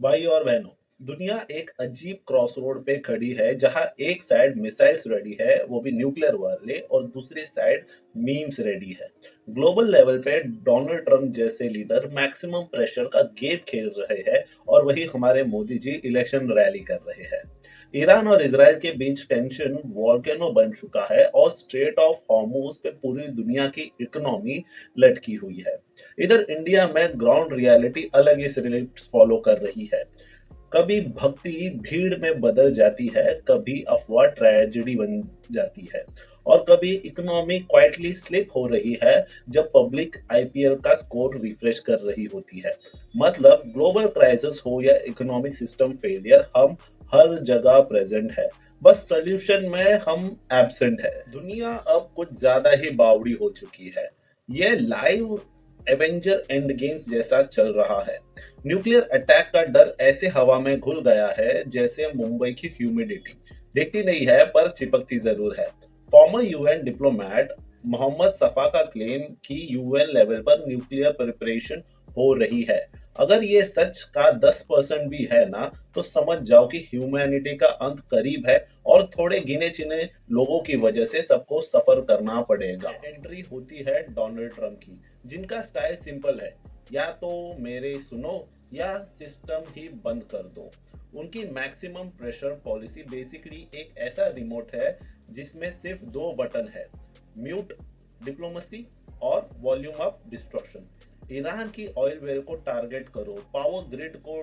भाई और बहनों, दुनिया एक अजीब क्रॉसरोड पे खड़ी है जहां एक साइड मिसाइल्स रेडी है, वो भी न्यूक्लियर वाले, और दूसरी साइड मीम्स रेडी है। ग्लोबल लेवल पे डोनाल्ड ट्रंप जैसे लीडर मैक्सिमम प्रेशर का गेम खेल रहे हैं, और वही हमारे मोदी जी इलेक्शन रैली कर रहे हैं। ईरान और इसराइल के बीच टेंशन वॉल्केनो बन चुका है, और स्ट्रेट ऑफ हॉर्मुज पे पूरी दुनिया की इकोनॉमी लटकी हुई है। इधर इंडिया में ग्राउंड रियलिटी अलग ही सिनेरियोस फॉलो कर रही है। कभी भक्ति भीड़ में बदल जाती है, कभी अफवाह ट्रेजेडी बन जाती है, और कभी इकोनॉमी क्वाइटली स्लिप हो रही है जब पब्लिक आईपीएल का स्कोर रिफ्रेश कर रही होती है। मतलब ग्लोबल क्राइसिस हो या इकोनॉमिक सिस्टम फेलियर, हम हर जगह प्रेजेंट है, बस सॉल्यूशन में हम एब्सेंट है। दुनिया अब कुछ ज्यादा ही बावड़ी हो चुकी है। ये लाइव एवेंजर एंड गेम्स जैसा चल रहा है। न्यूक्लियर अटैक का डर ऐसे हवा में घुल गया है जैसे मुंबई की ह्यूमिडिटी। दिखती नहीं है पर चिपकती जरूर है। फॉर्मर यूएन डिप्लोमेट मोहम्मद सफा का क्लेम कि यूएन लेवल पर न्यूक्लियर प्रिपरेशन हो रही है, अगर ये सच का 10% भी है ना, तो समझ जाओ कि ह्यूमैनिटी का अंत करीब है, और थोड़े गिने चिने लोगों की वजह से सबको सफर करना पड़ेगा। एंट्री होती है डोनाल्ड ट्रंप की, जिनका स्टाइल सिंपल है, या तो मेरे सुनो या सिस्टम ही बंद कर दो। उनकी मैक्सिमम प्रेशर पॉलिसी बेसिकली एक ऐसा रिमोट है जिसमें सिर्फ दो बटन है, म्यूट डिप्लोमेसी और वॉल्यूम अप डिस्ट्रक्शन। ईरान की ऑयल वेल को टारगेट करो, पावर ग्रिड को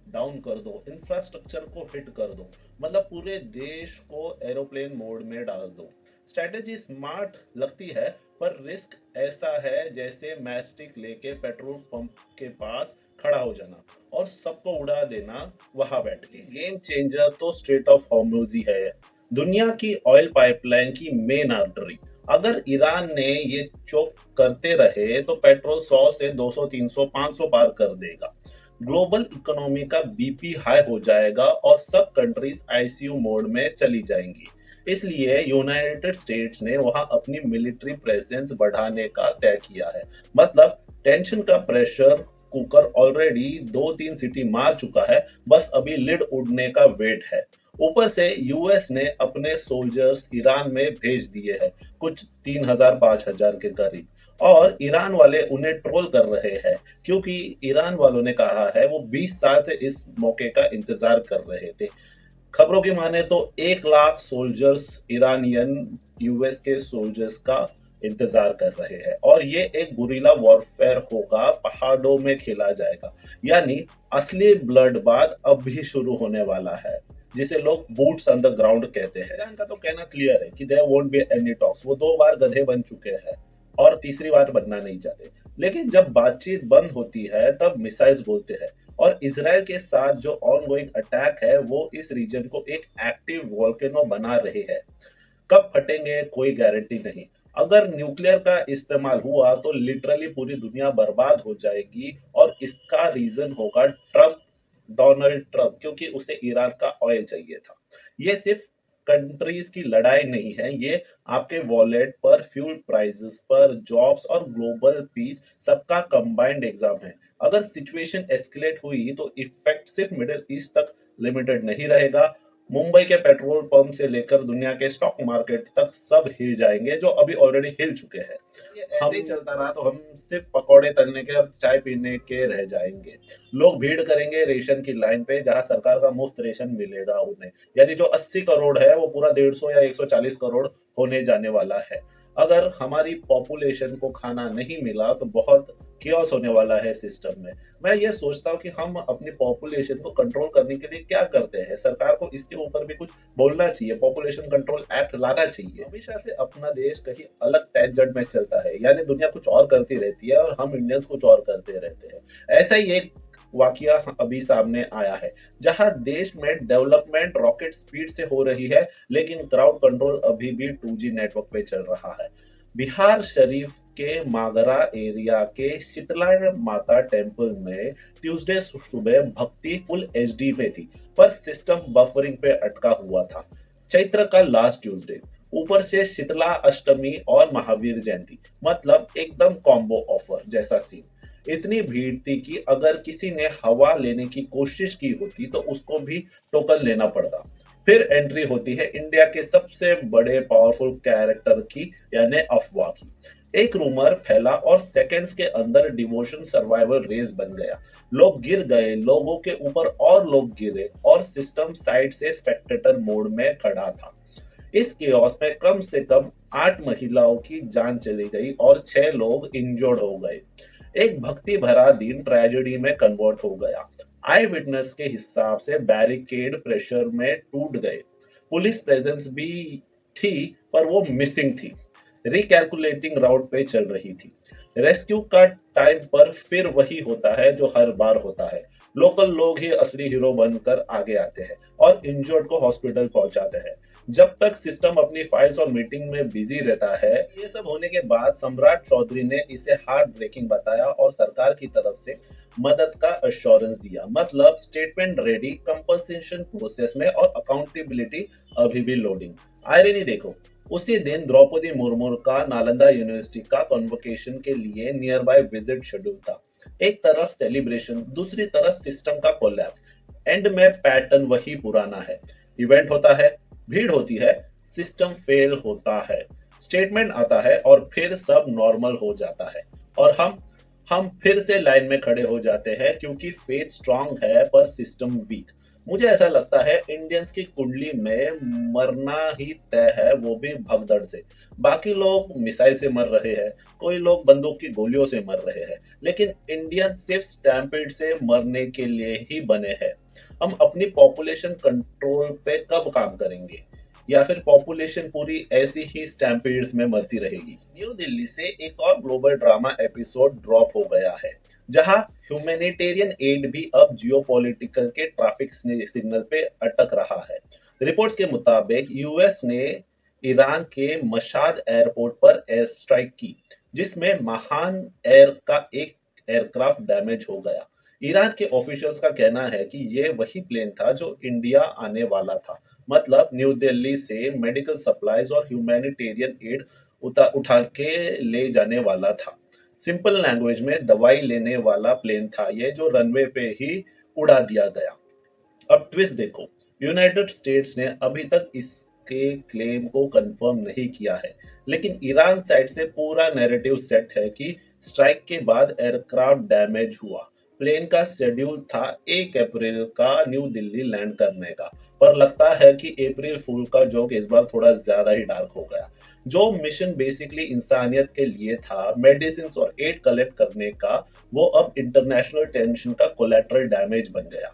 डाउन कर दो, इंफ्रास्ट्रक्चर को हिट कर दो, मतलब पूरे देश को एरोप्लेन मोड में डाल दो। स्ट्रेटेजी स्मार्ट लगती है, पर रिस्क ऐसा है जैसे मैस्टिक लेके पेट्रोल पंप के पास खड़ा हो जाना और सबको उड़ा देना वहां बैठ के। गेम चेंजर तो स्ट्रेट ऑफ हॉर्मुज ही है, दुनिया की ऑयल पाइपलाइन की मेन आर्टरी। अगर ईरान ने ये चोक करते रहे तो पेट्रोल 100 से 200 300 500 पार कर देगा। ग्लोबल इकोनॉमी का बीपी हाई हो जाएगा और सब कंट्रीज आईसीयू मोड में चली जाएंगी। इसलिए यूनाइटेड स्टेट्स ने वहां अपनी मिलिट्री प्रेजेंस बढ़ाने का तय किया है। मतलब टेंशन का प्रेशर कुकर ऑलरेडी 2-3 सिटी मार चुका है, बस अभी लिड उड़ने का वेट है। ऊपर से यूएस ने अपने सोल्जर्स ईरान में भेज दिए हैं, कुछ 3,000 5,000 के करीब, और ईरान वाले उन्हें ट्रोल कर रहे हैं, क्योंकि ईरान वालों ने कहा है वो 20 साल से इस मौके का इंतजार कर रहे थे। खबरों की माने तो 1 लाख सोल्जर्स ईरानियन यूएस के सोल्जर्स का इंतजार कर रहे हैं, और ये एक गुरिल्ला वॉरफेयर होगा, पहाड़ों में खेला जाएगा। यानी असली ब्लड बाथ अब भी शुरू होने वाला है, जिसे लोग बूट्स ऑन द ग्राउंड कहते हैं। ईरान का तो कहना क्लियर है कि there won't be any talks. वो 2 बार गधे बन चुके हैं और तीसरी बार बनना नहीं चाहते। लेकिन जब बातचीत बंद होती है तब मिसाइल्स बोलते हैं, और इसराइल के साथ जो ऑनगोइंग अटैक है वो इस रीजन को एक एक्टिव वोल्केनो बना रहे हैं। कब फटेंगे कोई गारंटी नहीं। अगर न्यूक्लियर का इस्तेमाल हुआ तो लिटरली पूरी दुनिया बर्बाद हो जाएगी, और इसका रीजन होगा ट्रम्प, डोनाल्ड ट्रम्प, क्योंकि उसे ईरान का ऑयल चाहिए था। ये सिर्फ कंट्रीज की लड़ाई नहीं है, ये आपके वॉलेट पर, फ्यूल प्राइसेस पर, जॉब्स और ग्लोबल पीस सबका कंबाइंड एग्जाम है। अगर सिचुएशन एस्केलेट हुई तो इफेक्ट सिर्फ मिडिल ईस्ट तक लिमिटेड नहीं रहेगा। मुंबई के पेट्रोल पंप से लेकर दुनिया के स्टॉक मार्केट तक सब हिल जाएंगे, जो अभी ऑलरेडी हिल चुके हैं। ये ऐसे ही चलता रहा तो हम सिर्फ पकौड़े तलने के और चाय पीने के रह जाएंगे। लोग भीड़ करेंगे रेशन की लाइन पे, जहां सरकार का मुफ्त रेशन मिलेगा उन्हें। यानी जो 80 करोड़ है वो पूरा 150 या 140 करोड़ होने जाने वाला है। अगर हमारी पॉपुलेशन को खाना नहीं मिला तो बहुत कियोस होने वाला है सिस्टम में। मैं ये सोचता हूँ कि हम अपनी पॉपुलेशन को कंट्रोल करने के लिए क्या करते हैं। सरकार को इसके ऊपर भी कुछ बोलना चाहिए, पॉपुलेशन कंट्रोल एक्ट लाना चाहिए। हमेशा से अपना देश कहीं अलग टेंजेंट में चलता है, यानी दुनिया कुछ और करती रहती है और हम इंडियंस कुछ और करते रहते हैं। ऐसा ही एक वाकया अभी सामने आया है, जहां देश में डेवलपमेंट रॉकेट स्पीड से हो रही है, लेकिन क्राउड कंट्रोल अभी भी 2G नेटवर्क पे चल रहा है। बिहार शरीफ के मागरा एरिया के शीतला माता टेम्पल में ट्यूसडे सुबह भक्ति फुल एचडी में थी, पर सिस्टम बफरिंग पे अटका हुआ था। चैत्र का लास्ट ट्यूसडे, ऊपर से शीतला अष्टमी और महावीर जयंती, मतलब एकदम कॉम्बो ऑफर जैसा सीन। इतनी भीड़ थी कि अगर किसी ने हवा लेने की कोशिश की होती तो उसको भी टोकन लेना पड़ता। फिर एंट्री होती है इंडिया के सबसे बड़े पावरफुल कैरेक्टर की, यानी अफवाह की। एक रूमर फैला और सेकंड्स के अंदर डिवोशन सर्वाइवल रेस बन गया। लोग गिर गए, लोगों के ऊपर और लोग गिरे, और सिस्टम साइड से स्पेक्टेटर मोड में खड़ा था। इस केओस में कम से कम 8 महिलाओं की जान चली गई और 6 लोग इंजर्ड हो गए। एक भक्ति भरा दिन ट्रेजेडी में कन्वर्ट हो गया। आई विटनेस के हिसाब से बैरिकेड प्रेशर में टूट गए। पुलिस प्रेजेंस भी थी, पर वो मिसिंग थी। रिकैलकुलेटिंग राउट पे चल रही थी। रेस्क्यू का टाइम पर फिर वही होता है जो हर बार होता है। लोकल लोग ही असली हीरो बनकर आगे आते हैं और इंजर्ड को हॉस्पिटल पहुंचाते हैं। जब तक सिस्टम अपनी फाइल्स और मीटिंग में बिजी रहता है। ये सब होने के बाद सम्राट चौधरी ने इसे हार्ट ब्रेकिंग बताया और सरकार की तरफ से मदद का अश्योरेंस दिया। मतलब स्टेटमेंट रेडी, कंपनसेशन प्रोसेस में, और अकाउंटेबिलिटी अभी भी लोडिंग। आयरनी देखो, उसी दिन द्रौपदी मुर्मू का नालंदा यूनिवर्सिटी का कॉन्वोकेशन के लिए नियर बाय विजिट शेड्यूल था। एक तरफ सेलिब्रेशन, दूसरी तरफ सिस्टम का कोलैप्स। एंड में पैटर्न वही पुराना है। इवेंट होता है, भीड़ होती है, सिस्टम फेल होता है, स्टेटमेंट आता है और फिर सब नॉर्मल हो जाता है। और हम फिर से लाइन में खड़े हो जाते हैं क्योंकि फेथ स्ट्रांग है पर सिस्टम वीक। मुझे ऐसा लगता है इंडियंस की कुंडली में मरना ही तय है, वो भी भगदड़ से। बाकी लोग मिसाइल से मर रहे हैं, कोई लोग बंदूक की गोलियों से मर रहे हैं, लेकिन इंडियन सिर्फ स्टैम्पेड से मरने के लिए ही बने हैं। हम अपनी पॉपुलेशन कंट्रोल पे कब काम करेंगे, या फिर पॉपुलेशन पूरी ऐसी ही स्टैम्पेड्स में मरती रहेगी। न्यू दिल्ली से एक और ग्लोबल ड्रामा एपिसोड ड्रॉप हो गया है, जहां ह्यूमैनिटेरियन एड भी अब जियोपॉलिटिकल के ट्रैफिक सिग्नल पे अटक रहा है। रिपोर्ट्स के मुताबिक यूएस ने ईरान के मशाद एयरपोर्ट पर एयर स्ट्राइक की, जिसमें महान एयर का एक एयरक्राफ्ट डैमेज हो गया। ईरान के ऑफिशियल्स का कहना है कि ये वही प्लेन था जो इंडिया आने वाला था। मतलब न्यू दिल्ली से मेडिकल सप्लाईज और ह्यूमैनिटेरियन एड उठा के ले जाने वाला था। सिंपल लैंग्वेज में दवाई लेने वाला प्लेन था ये, जो रनवे पे ही उड़ा दिया गया। अब ट्विस्ट देखो, यूनाइटेड स्टेट्स ने अभी तक इसके क्लेम को कंफर्म नहीं किया है, लेकिन ईरान साइड से पूरा नैरेटिव सेट है कि स्ट्राइक के बाद एयरक्राफ्ट डैमेज हुआ। प्लेन का शेड्यूल था 1 अप्रैल का न्यू दिल्ली लैंड करने का, पर लगता है कि अप्रैल फूल का जोक इस बार थोड़ा ज्यादा ही डार्क हो गया। जो मिशन बेसिकली इंसानियत के लिए था, मेडिसिन और एड कलेक्ट करने का, वो अब इंटरनेशनल टेंशन का कोलैटरल डैमेज बन गया।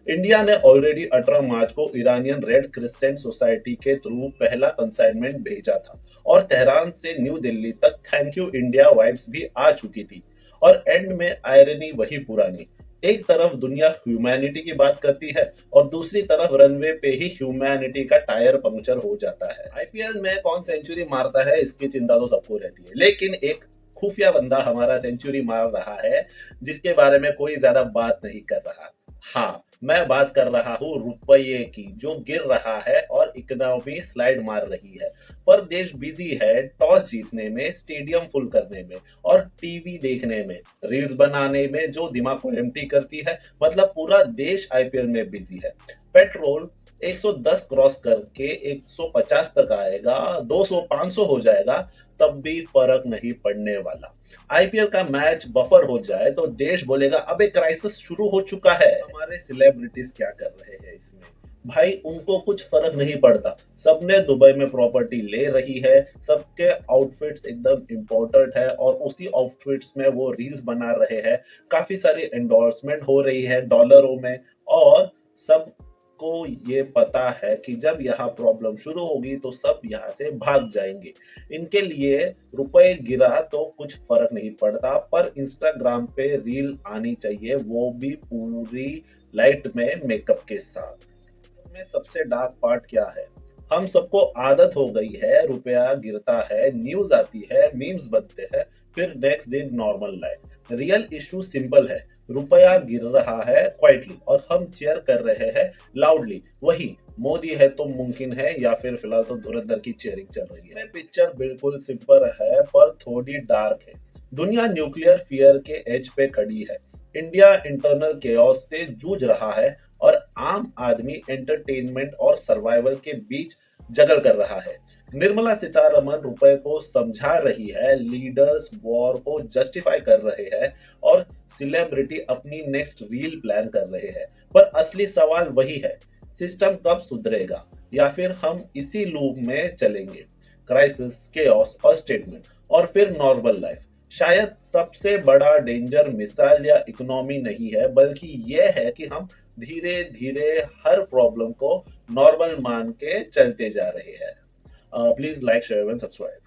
इंडिया ने ऑलरेडी 18 मार्च को ईरानियन रेड क्रिसेंट सोसाइटी के थ्रू पहला कंसाइनमेंट भेजा था, और तेहरान से न्यू दिल्ली तक थैंक यू इंडिया वाइब्स भी आ चुकी थी। और एंड में आयरनी वही पुरानी। एक तरफ दुनिया ह्यूमैनिटी की बात करती है और दूसरी तरफ रनवे पे ही ह्यूमैनिटी का टायर पंक्चर हो जाता है। आईपीएल में कौन सेंचुरी मारता है इसकी चिंता तो सबको रहती है, लेकिन एक खुफिया बंदा हमारा सेंचुरी मार रहा है, जिसके बारे में कोई ज्यादा बात नहीं कर रहा। हाँ, मैं बात कर रहा हूँ रुपये की, जो गिर रहा है और इकोनॉमी स्लाइड मार रही है। पर देश बिजी है टॉस जीतने में, स्टेडियम फुल करने में, और टीवी देखने में, रील्स बनाने में, जो दिमाग को एम्प्टी करती है। मतलब पूरा देश आईपीएल में बिजी है। पेट्रोल 110 क्रॉस करके 150 तक आएगा, 200 500 हो जाएगा, तब भी फर्क नहीं पड़ने वाला। आईपीएल का मैच बफर हो जाए तो देश बोलेगा अबे क्राइसिस शुरू हो चुका है। हमारे सेलिब्रिटीज क्या कर रहे हैं इसमें? भाई उनको कुछ फर्क नहीं पड़ता। सबने दुबई में प्रॉपर्टी ले रही है, सबके आउटफिट्स एकदम इम्पोर्टेंट है, और उसी आउटफिट्स में वो रील्स बना रहे हैं। काफी सारी एंडोर्समेंट हो रही है डॉलरों में, और सब को ये पता है कि जब यहाँ प्रॉब्लम शुरू होगी तो सब यहाँ से भाग जाएंगे। इनके लिए रुपए गिरा तो कुछ फर्क नहीं पड़ता, पर इंस्टाग्राम पे रील आनी चाहिए, वो भी पूरी लाइट में मेकअप के साथ। में सबसे डार्क पार्ट क्या है? हम सबको आदत हो गई है, रुपया गिरता है, न्यूज आती है, मीम्स बनते हैं, फिर नेक्स्ट दिन normal life. Real issue simple है, रुपया गिर रहा है क्वाइटली और हम चेयर कर रहे हैं लाउडली। वही मोदी है तो मुमकिन है, या फिर फिलहाल तो धुरंधर की चेयरिंग चल रही है। पिक्चर बिल्कुल सिंपल है पर थोड़ी डार्क है। दुनिया न्यूक्लियर फियर के एज पे खड़ी है। इंडिया इंटरनल केओस से जूझ रहा है और आम आदमी एंटरटेनमेंट और सर्वाइवल के बीच जगल कर रहा है। निर्मला सीतारमन रुपए को समझा रही है, लीडर्स वॉर को जस्टिफाई कर रहे हैं और सेलिब्रिटी अपनी नेक्स्ट रील प्लान कर रहे हैं। पर असली सवाल वही है, सिस्टम कब सुधरेगा या फिर हम इसी लूप में चलेंगे, क्राइसिस, केओस और स्टेटमेंट और फिर नॉर्मल लाइफ। शायद सबसे बड़ा डेंजर मिसाइल या इकोनॉमी नहीं है, बल्कि यह है कि हम धीरे धीरे हर प्रॉब्लम को नॉर्मल मान के चलते जा रहे हैं। Please like share and subscribe.